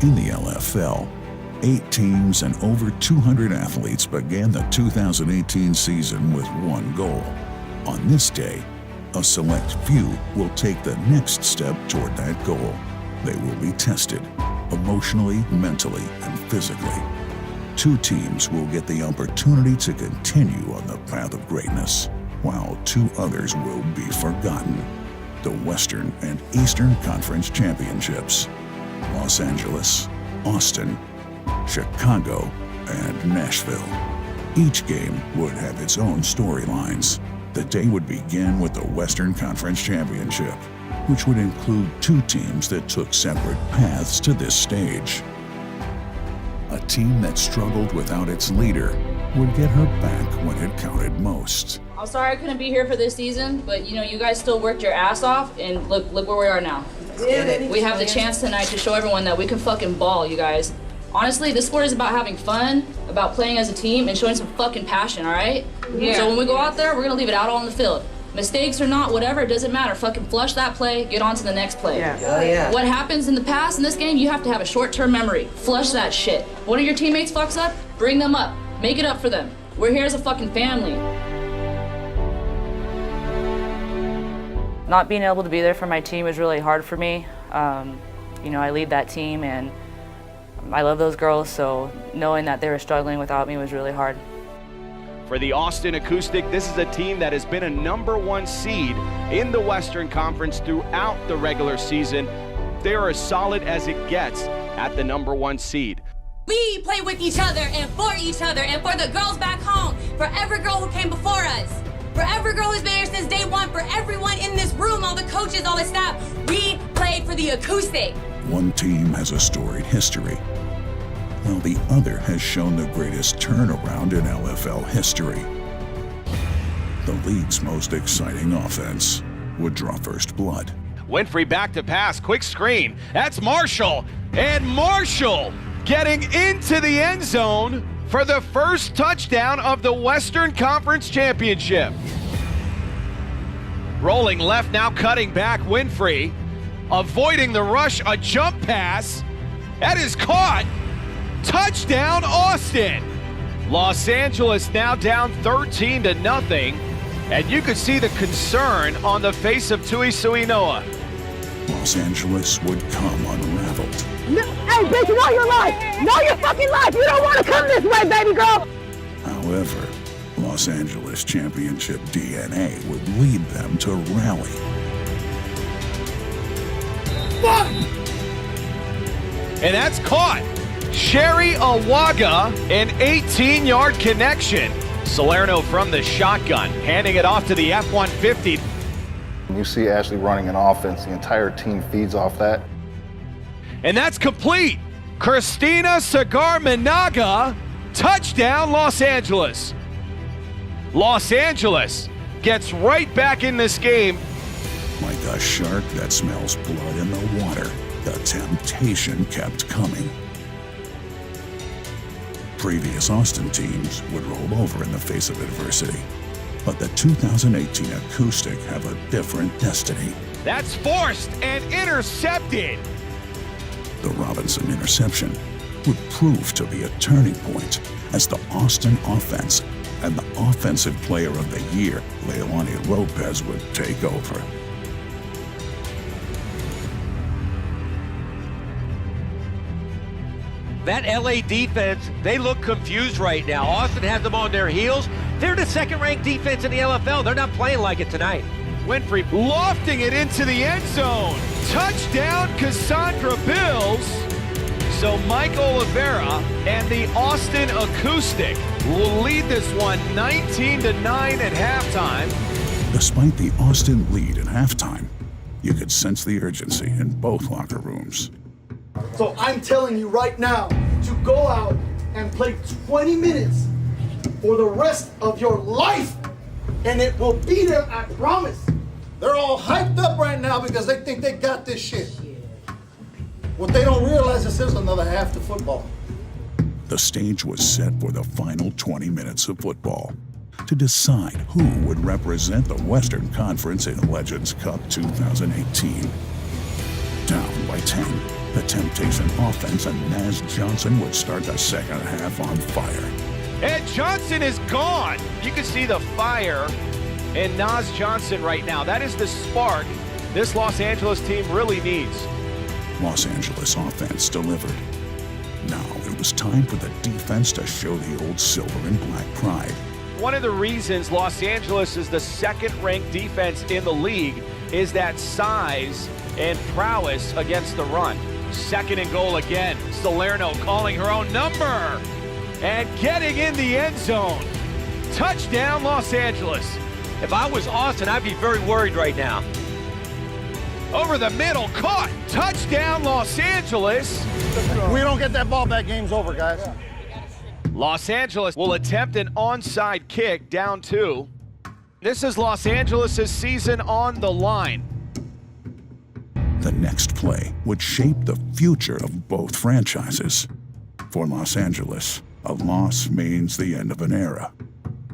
In the LFL, 8 teams and over 200 athletes began the 2018 season with one goal. On this day, a select few will take the next step toward that goal. They will be tested emotionally, mentally, and physically. 2 teams will get the opportunity to continue on the path of greatness, while 2 others will be forgotten. The Western and Eastern Conference Championships. Los Angeles, Austin, Chicago, and Nashville. Each game would have its own storylines. The day would begin with the Western Conference Championship, which would include 2 teams that took separate paths to this stage. A team that struggled without its leader would get her back when it counted most. I'm sorry I couldn't be here for this season, but you guys still worked your ass off, and look where we are now. We have the chance tonight to show everyone that we can fucking ball, you guys. Honestly, this sport is about having fun, about playing as a team, and showing some fucking passion, all right? Yeah. So when we go out there, we're gonna leave it out on the field. Mistakes or not, whatever, it doesn't matter. Fucking flush that play, get on to the next play. Yeah. Oh, yeah. What happens in the past in this game, you have to have a short-term memory. Flush that shit. One of your teammates fucks up, bring them up. Make it up for them. We're here as a fucking family. Not being able to be there for my team is really hard for me. I lead that team and I love those girls, so knowing that they were struggling without me was really hard. For the Austin Acoustic, this is a team that has been a #1 seed in the Western Conference throughout the regular season. They are as solid as it gets at the #1 seed. We play with each other and for each other and for the girls back home, for every girl who came before us, for every girl who's been here since day one, for everyone in this room, all the coaches, all the staff. We played for the Acoustic. One team has a storied history, while the other has shown the greatest turnaround in LFL history. The league's most exciting offense would draw first blood. Winfrey back to pass, quick screen. That's Marshall, and Marshall getting into the end zone for the first touchdown of the Western Conference Championship. Rolling left, now cutting back, Winfrey. Avoiding the rush, a jump pass. That is caught. Touchdown, Austin. Los Angeles now down 13-0. And you could see the concern on the face of Tui Suinoa. Los Angeles would come unraveled. No, hey, bitch, know your life! Know your fucking life! You don't want to come this way, baby girl! However, Los Angeles championship DNA would lead them to rally. Fuck! And that's caught. Sherry Awaga, an 18-yard connection. Salerno from the shotgun, handing it off to the F-150. When you see Ashley running an offense, the entire team feeds off that. And that's complete. Christina Sagar-Minaga, touchdown Los Angeles. Los Angeles gets right back in this game. Like a shark that smells blood in the water, the temptation kept coming. Previous Austin teams would roll over in the face of adversity, but the 2018 Acoustic have a different destiny. That's forced and intercepted. The Robinson interception would prove to be a turning point as the Austin offense and the Offensive Player of the Year, Leilani Lopez, would take over. That LA defense, they look confused right now. Austin has them on their heels. They're the second-ranked defense in the LFL. They're not playing like it tonight. Winfrey lofting it into the end zone. Touchdown, Cassandra Bills. So Mike Oliveira and the Austin Acoustic will lead this one 19-9 at halftime. Despite the Austin lead at halftime, you could sense the urgency in both locker rooms. So I'm telling you right now to go out and play 20 minutes for the rest of your life, and it will be there, I promise. They're all hyped up right now because they think they got this shit. What they don't realize is there's another half to football. The stage was set for the final 20 minutes of football to decide who would represent the Western Conference in Legends Cup 2018. Down by 10, The Temptation offense and Naz Johnson would start the second half on fire. And Johnson is gone. You can see the fire in Naz Johnson right now. That is the spark this Los Angeles team really needs. Los Angeles offense delivered. Now it was time for the defense to show the old silver and black pride. One of the reasons Los Angeles is the second-ranked defense in the league is that size and prowess against the run. Second and goal again. Salerno calling her own number and getting in the end zone. Touchdown, Los Angeles. If I was Austin, I'd be very worried right now. Over the middle, caught. Touchdown, Los Angeles. We don't get that ball back, game's over, guys. Los Angeles will attempt an onside kick, down 2. This is Los Angeles' season on the line. The next play would shape the future of both franchises. For Los Angeles, a loss means the end of an era.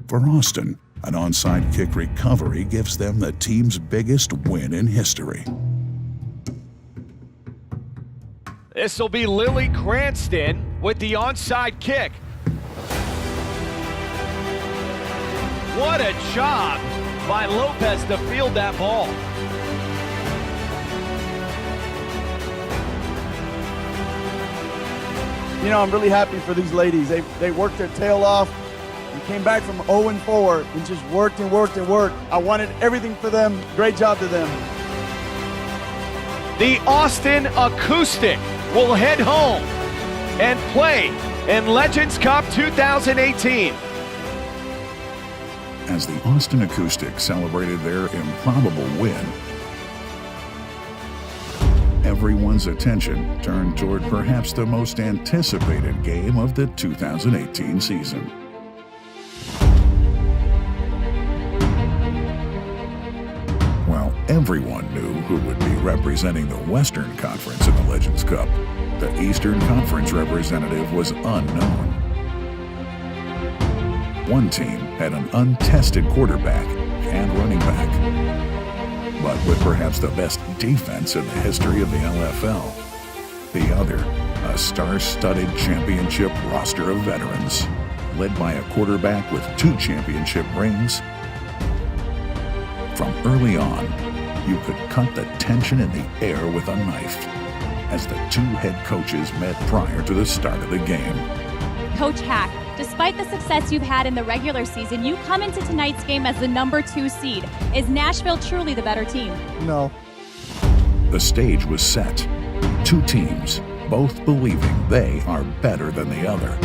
For Austin, an onside kick recovery gives them the team's biggest win in history. This will be Lily Cranston with the onside kick. What a job by Lopez to field that ball. You know, I'm really happy for these ladies. They worked their tail off and came back from 0-4 and just worked and worked and worked. I wanted everything for them. Great job to them. The Austin Acoustic will head home and play in Legends Cup 2018. As the Austin Acoustic celebrated their improbable win, everyone's attention turned toward perhaps the most anticipated game of the 2018 season. While everyone knew who would be representing the Western Conference in the Legends Cup, the Eastern Conference representative was unknown. One team had an untested quarterback and running back, but with perhaps the best defense in the history of the LFL. The other, a star-studded championship roster of veterans, led by a quarterback with 2 championship rings. From early on, you could cut the tension in the air with a knife as the 2 head coaches met prior to the start of the game. Coach Hack, despite the success you've had in the regular season, you come into tonight's game as the number 2 seed. Is Nashville truly the better team? No. The stage was set. 2 teams, both believing they are better than the other.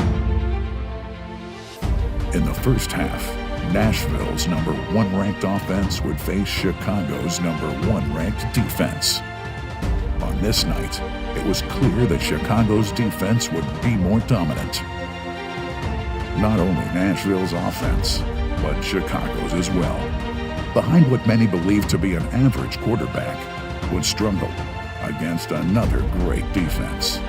In the first half, Nashville's number 1 ranked offense would face Chicago's number 1 ranked defense. On this night, it was clear that Chicago's defense would be more dominant. Not only Nashville's offense, but Chicago's as well. Behind what many believe to be an average quarterback, would struggle against another great defense.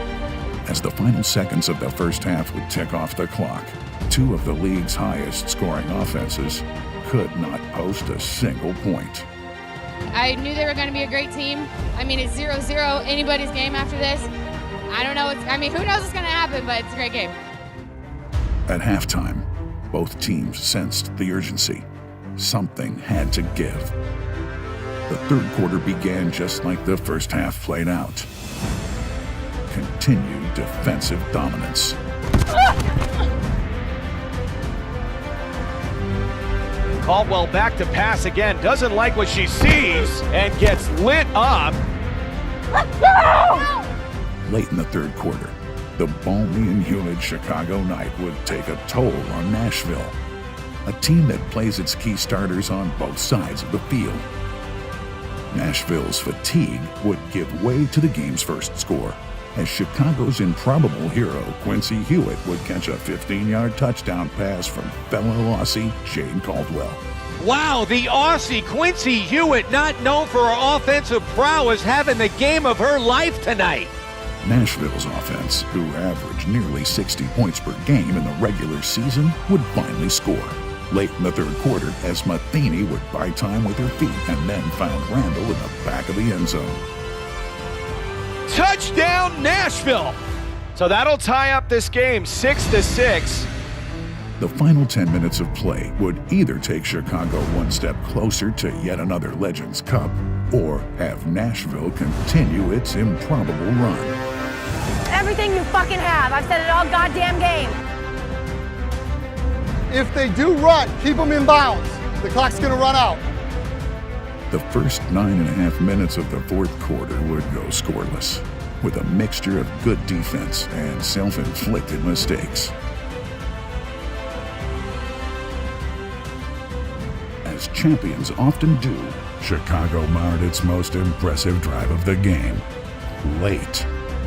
As the final seconds of the first half would tick off the clock, 2 of the league's highest scoring offenses could not post a single point. I knew they were going to be a great team. I mean, it's 0-0, anybody's game after this. I don't know, who knows what's going to happen, but it's a great game. At halftime, both teams sensed the urgency. Something had to give. The third quarter began just like the first half played out. Continued defensive dominance. Caldwell back to pass again, doesn't like what she sees and gets lit up. Let's go! Late in the third quarter, the balmy and humid Chicago night would take a toll on Nashville, a team that plays its key starters on both sides of the field. Nashville's fatigue would give way to the game's first score, as Chicago's improbable hero Quincy Hewitt would catch a 15-yard touchdown pass from fellow Aussie Shane Caldwell. Wow, the Aussie Quincy Hewitt, not known for her offensive prowess, having the game of her life tonight. Nashville's offense, who averaged nearly 60 points per game in the regular season, would finally score. Late in the third quarter, as Matheny would buy time with her feet and then found Randall in the back of the end zone. Touchdown, Nashville. So that'll tie up this game 6-6. The final 10 minutes of play would either take Chicago one step closer to yet another Legends Cup, or have Nashville continue its improbable run. Everything you fucking have. I've said it all goddamn game. If they do run, keep them in bounds. The clock's gonna run out. The first 9.5 minutes of the fourth quarter would go scoreless, with a mixture of good defense and self-inflicted mistakes. As champions often do, Chicago marred its most impressive drive of the game. Late,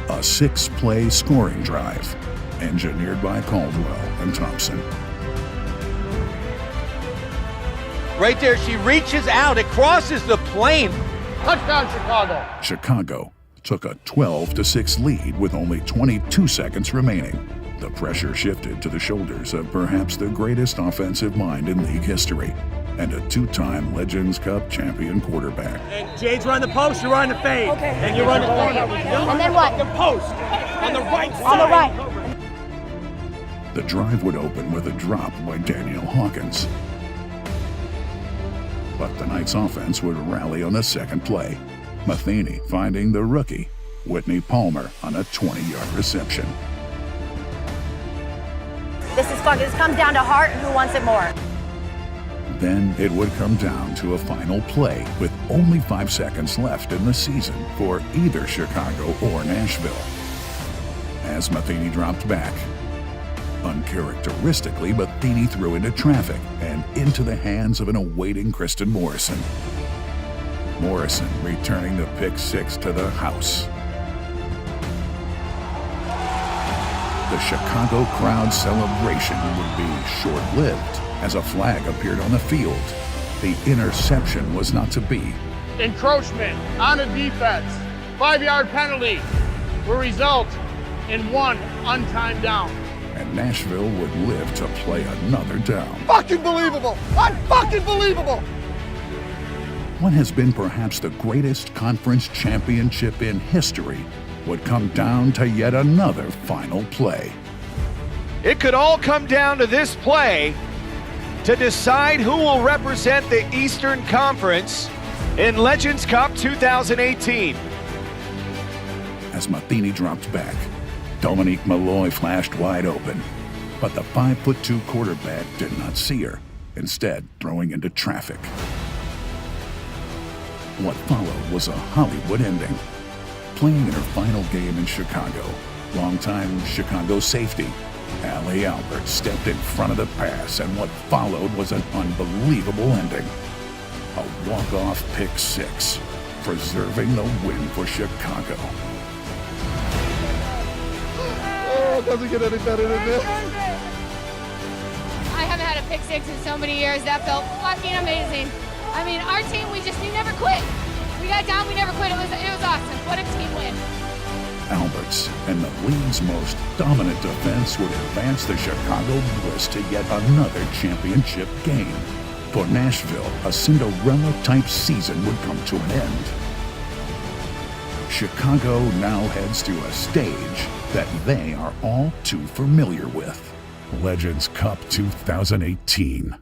a 6-play scoring drive, engineered by Caldwell and Thompson. Right there, she reaches out. It crosses the plane. Touchdown, Chicago. Chicago took a 12-6 lead with only 22 seconds remaining. The pressure shifted to the shoulders of perhaps the greatest offensive mind in league history, and a 2-time Legends Cup champion quarterback. And Jade's running the post, you're running the fade. Okay. And you're running the corner. And then what? The post. On the right side. On the right. The drive would open with a drop by Danielle Hawkins. But the Knights' offense would rally on the second play, Matheny finding the rookie, Whitney Palmer, on a 20-yard reception. This comes down to heart and who wants it more. Then it would come down to a final play with only 5 seconds left in the season for either Chicago or Nashville. As Matheny dropped back, uncharacteristically, Matheny threw into traffic and into the hands of an awaiting Kristen Morrison. Morrison returning the pick 6 to the house. The Chicago crowd celebration would be short-lived as a flag appeared on the field. The interception was not to be. Encroachment on a defense. 5-yard penalty will result in 1 untimed down. And Nashville would live to play another down. Fucking believable. Unfucking believable. What has been perhaps the greatest conference championship in history would come down to yet another final play. It could all come down to this play to decide who will represent the Eastern Conference in Legends Cup 2018. As Matheny dropped back, Dominique Malloy flashed wide open, but the 5'2" quarterback did not see her, instead throwing into traffic. What followed was a Hollywood ending. Playing in her final game in Chicago, longtime Chicago safety Allie Albert stepped in front of the pass, and what followed was an unbelievable ending. A walk-off pick 6, preserving the win for Chicago. Oh, it doesn't get any better than this. I haven't had a pick 6 in so many years. That felt fucking amazing. I mean, our team, we never quit. We got down, we never quit. It was awesome. What a team win. Alberts and the league's most dominant defense would advance the Chicago Bliss to yet another championship game. For Nashville, a Cinderella-type season would come to an end. Chicago now heads to a stage that they are all too familiar with. Legends Cup 2018.